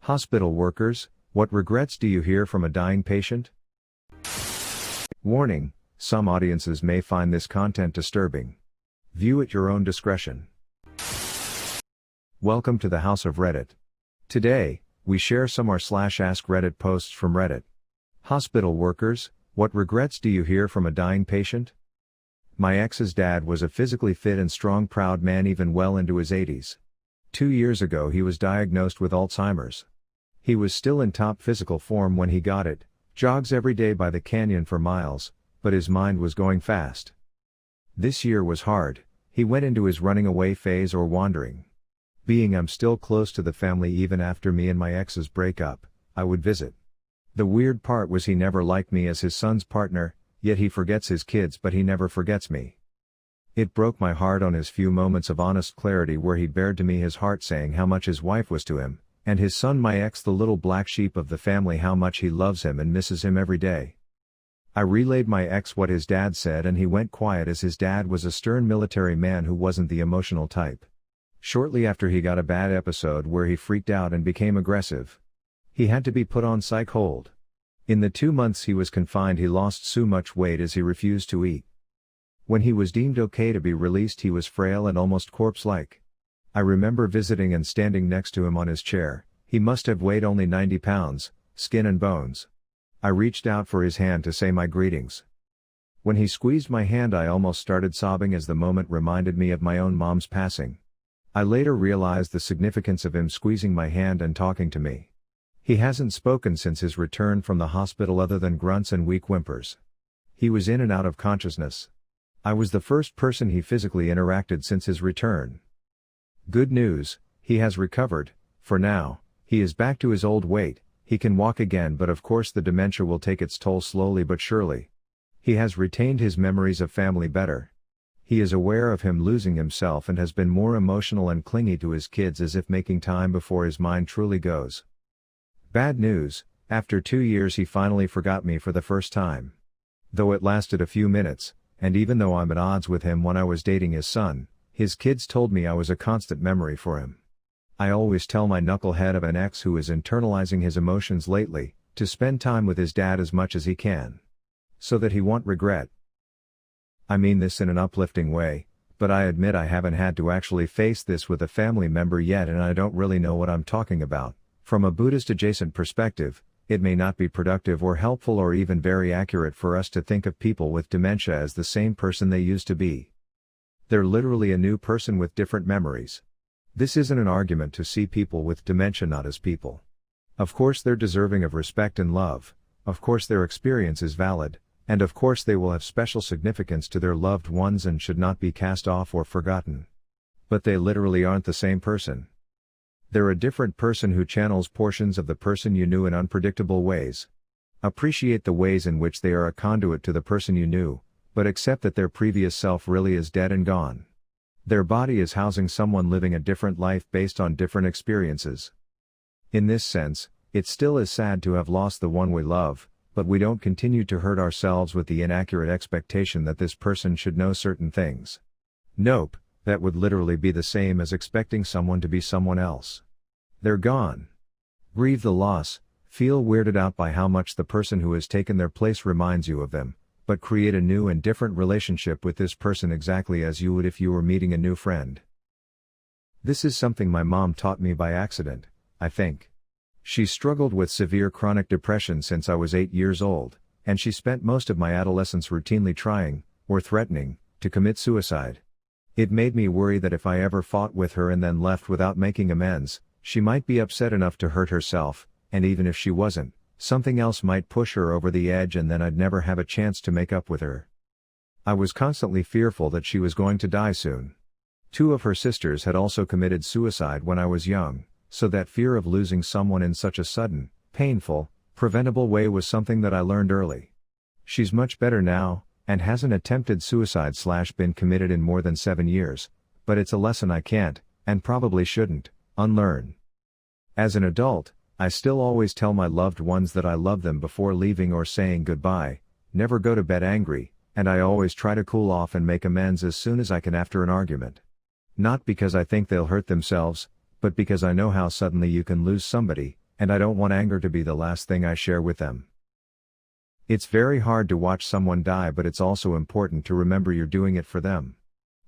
Hospital workers, what regrets do you hear from a dying patient? Warning, some audiences may find this content disturbing. View at your own discretion. Welcome to the House of Reddit. Today, we share some r/ask Reddit posts from Reddit. Hospital workers, what regrets do you hear from a dying patient? My ex's dad was a physically fit and strong, proud man even well into his 80s. 2 years ago he was diagnosed with Alzheimer's. He was still in top physical form when he got it, jogs every day by the canyon for miles, but his mind was going fast. This year was hard, he went into his running away phase or wandering. Being I'm still close to the family even after me and my ex's breakup, I would visit. The weird part was he never liked me as his son's partner, yet he forgets his kids but he never forgets me. It broke my heart on his few moments of honest clarity where he bared to me his heart saying how much his wife was to him, and his son my ex the little black sheep of the family how much he loves him and misses him every day. I relayed my ex what his dad said and he went quiet as his dad was a stern military man who wasn't the emotional type. Shortly after he got a bad episode where he freaked out and became aggressive. He had to be put on psych hold. In the 2 months he was confined he lost so much weight as he refused to eat. When he was deemed okay to be released he was frail and almost corpse-like. I remember visiting and standing next to him on his chair, he must have weighed only 90 pounds, skin and bones. I reached out for his hand to say my greetings. When he squeezed my hand I almost started sobbing as the moment reminded me of my own mom's passing. I later realized the significance of him squeezing my hand and talking to me. He hasn't spoken since his return from the hospital other than grunts and weak whimpers. He was in and out of consciousness. I was the first person he physically interacted since his return. Good news, he has recovered, for now, he is back to his old weight, he can walk again but of course the dementia will take its toll slowly but surely. He has retained his memories of family better. He is aware of him losing himself and has been more emotional and clingy to his kids as if making time before his mind truly goes. Bad news, after 2 years he finally forgot me for the first time. Though it lasted a few minutes, and even though I'm at odds with him when I was dating his son, his kids told me I was a constant memory for him. I always tell my knucklehead of an ex who is internalizing his emotions lately, to spend time with his dad as much as he can. So that he won't regret. I mean this in an uplifting way, but I admit I haven't had to actually face this with a family member yet and I don't really know what I'm talking about. From a Buddhist-adjacent perspective, it may not be productive or helpful or even very accurate for us to think of people with dementia as the same person they used to be. They're literally a new person with different memories. This isn't an argument to see people with dementia not as people. Of course they're deserving of respect and love, of course their experience is valid, and of course they will have special significance to their loved ones and should not be cast off or forgotten. But they literally aren't the same person. They're a different person who channels portions of the person you knew in unpredictable ways. Appreciate the ways in which they are a conduit to the person you knew, but accept that their previous self really is dead and gone. Their body is housing someone living a different life based on different experiences. In this sense, it still is sad to have lost the one we love, but we don't continue to hurt ourselves with the inaccurate expectation that this person should know certain things. Nope. That would literally be the same as expecting someone to be someone else. They're gone. Grieve the loss, feel weirded out by how much the person who has taken their place reminds you of them, but create a new and different relationship with this person exactly as you would if you were meeting a new friend. This is something my mom taught me by accident, I think. She struggled with severe chronic depression since I was 8 years old, and she spent most of my adolescence routinely trying, or threatening, to commit suicide. It made me worry that if I ever fought with her and then left without making amends, she might be upset enough to hurt herself, and even if she wasn't, something else might push her over the edge and then I'd never have a chance to make up with her. I was constantly fearful that she was going to die soon. 2 of her sisters had also committed suicide when I was young, so that fear of losing someone in such a sudden, painful, preventable way was something that I learned early. She's much better now, and hasn't attempted suicide/been committed in more than 7 years, but it's a lesson I can't, and probably shouldn't, unlearn. As an adult, I still always tell my loved ones that I love them before leaving or saying goodbye, never go to bed angry, and I always try to cool off and make amends as soon as I can after an argument. Not because I think they'll hurt themselves, but because I know how suddenly you can lose somebody, and I don't want anger to be the last thing I share with them. It's very hard to watch someone die, but it's also important to remember you're doing it for them.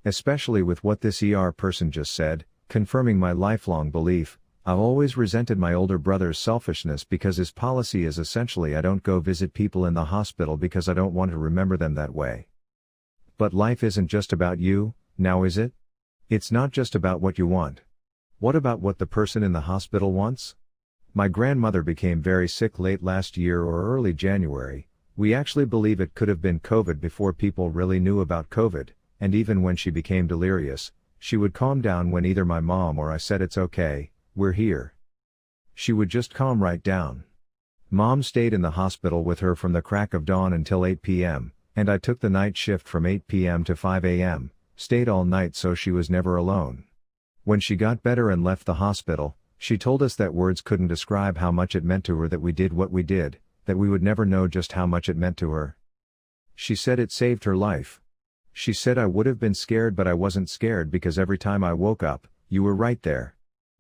Especially with what this person just said, confirming my lifelong belief. I've always resented my older brother's selfishness because his policy is essentially I don't go visit people in the hospital because I don't want to remember them that way. But life isn't just about you, now is it? It's not just about what you want. What about what the person in the hospital wants? My grandmother became very sick late last year or early January. We actually believe it could have been COVID before people really knew about COVID, and even when she became delirious, she would calm down when either my mom or I said it's okay, we're here. She would just calm right down. Mom stayed in the hospital with her from the crack of dawn until 8 p.m., and I took the night shift from 8 p.m. to 5 a.m., stayed all night so she was never alone. When she got better and left the hospital, she told us that words couldn't describe how much it meant to her that we did what we did, that we would never know just how much it meant to her. She said it saved her life. She said I would have been scared, but I wasn't scared because every time I woke up, you were right there.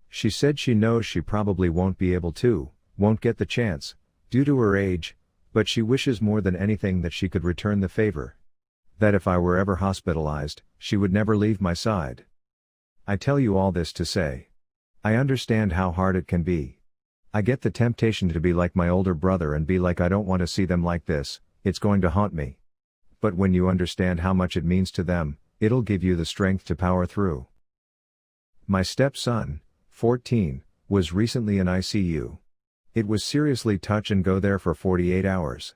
She said she knows she probably won't be able to, won't get the chance, due to her age, but she wishes more than anything that she could return the favor. That if I were ever hospitalized, she would never leave my side. I tell you all this to say, I understand how hard it can be. I get the temptation to be like my older brother and be like I don't want to see them like this, it's going to haunt me. But when you understand how much it means to them, it'll give you the strength to power through. My stepson, 14, was recently in ICU. It was seriously touch and go there for 48 hours.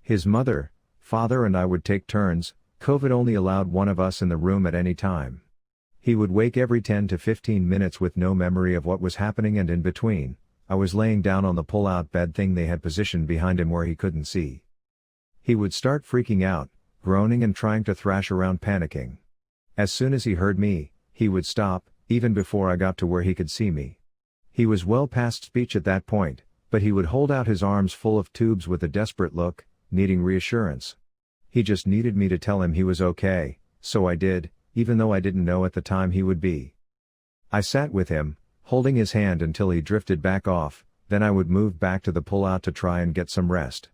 His mother, father and I would take turns. COVID only allowed one of us in the room at any time. He would wake every 10 to 15 minutes with no memory of what was happening, and in between, I was laying down on the pull-out bed thing they had positioned behind him where he couldn't see. He would start freaking out, groaning and trying to thrash around, panicking. As soon as he heard me, he would stop, even before I got to where he could see me. He was well past speech at that point, but he would hold out his arms full of tubes with a desperate look, needing reassurance. He just needed me to tell him he was okay, so I did, even though I didn't know at the time he would be. I sat with him, holding his hand until he drifted back off, then I would move back to the pull-out to try and get some rest.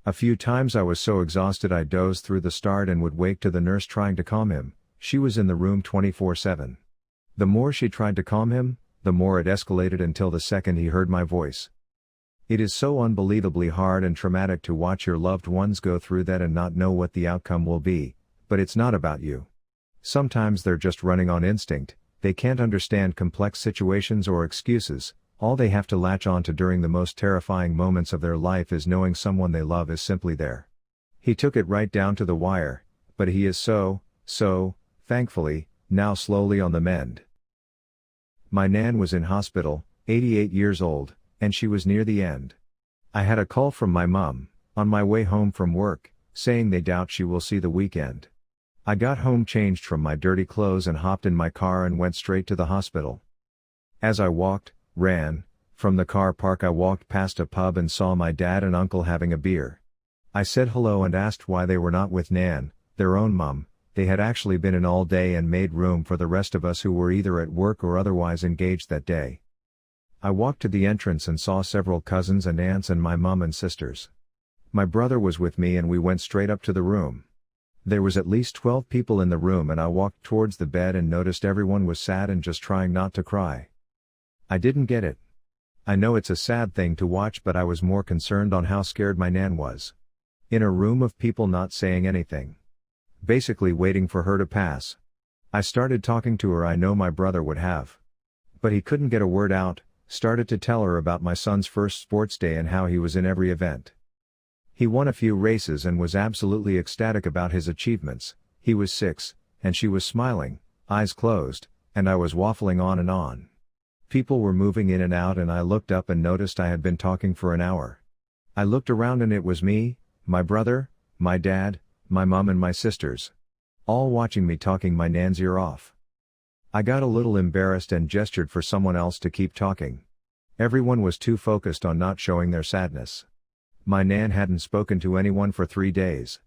A few times I was so exhausted I dozed through the start and would wake to the nurse trying to calm him. She was in the room 24/7. The more she tried to calm him, the more it escalated until the second he heard my voice. It is so unbelievably hard and traumatic to watch your loved ones go through that and not know what the outcome will be, but it's not about you. Sometimes they're just running on instinct, they can't understand complex situations or excuses, all they have to latch on to during the most terrifying moments of their life is knowing someone they love is simply there. He took it right down to the wire, but he is so, thankfully, now slowly on the mend. My nan was in hospital, 88 years old, and she was near the end. I had a call from my mom, on my way home from work, saying they doubt she will see the weekend. I got home, changed from my dirty clothes and hopped in my car and went straight to the hospital. As I ran, from the car park, I walked past a pub and saw my dad and uncle having a beer. I said hello and asked why they were not with Nan, their own mom. They had actually been in all day and made room for the rest of us who were either at work or otherwise engaged that day. I walked to the entrance and saw several cousins and aunts and my mom and sisters. My brother was with me and we went straight up to the room. There was at least 12 people in the room and I walked towards the bed and noticed everyone was sad and just trying not to cry. I didn't get it. I know it's a sad thing to watch, but I was more concerned on how scared my nan was. In a room of people not saying anything. Basically waiting for her to pass. I started talking to her, I know my brother would have. But he couldn't get a word out, started to tell her about my son's first sports day and how he was in every event. He won a few races and was absolutely ecstatic about his achievements. He was 6, and she was smiling, eyes closed, and I was waffling on and on. People were moving in and out and I looked up and noticed I had been talking for an hour. I looked around and it was me, my brother, my dad, my mom and my sisters. All watching me talking my nan's ear off. I got a little embarrassed and gestured for someone else to keep talking. Everyone was too focused on not showing their sadness. My nan hadn't spoken to anyone for 3 days.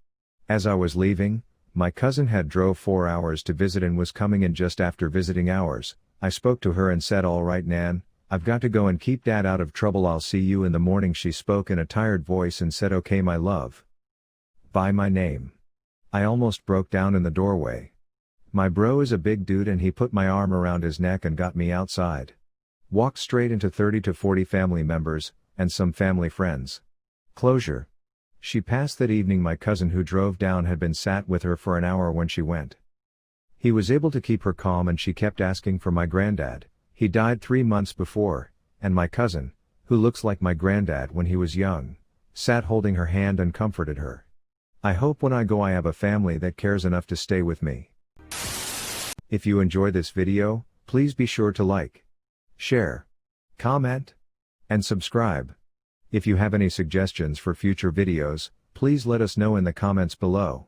As I was leaving, my cousin had drove 4 hours to visit and was coming in just after visiting hours. I spoke to her and said, "All right, Nan, I've got to go and keep Dad out of trouble. I'll see you in the morning. She spoke in a tired voice and said, okay my love. By my name. I almost broke down in the doorway. My bro is a big dude and he put my arm around his neck and got me outside. Walked straight into 30 to 40 family members, and some family friends. Closure. She passed that evening. My cousin who drove down had been sat with her for an hour when she went. He was able to keep her calm and she kept asking for my granddad. He died 3 months before, and my cousin, who looks like my granddad when he was young, sat holding her hand and comforted her. I hope when I go I have a family that cares enough to stay with me. If you enjoy this video, please be sure to like, share, comment, and subscribe. If you have any suggestions for future videos, please let us know in the comments below.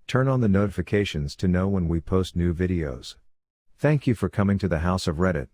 Turn on the notifications to know when we post new videos. Thank you for coming to the House of Reddit.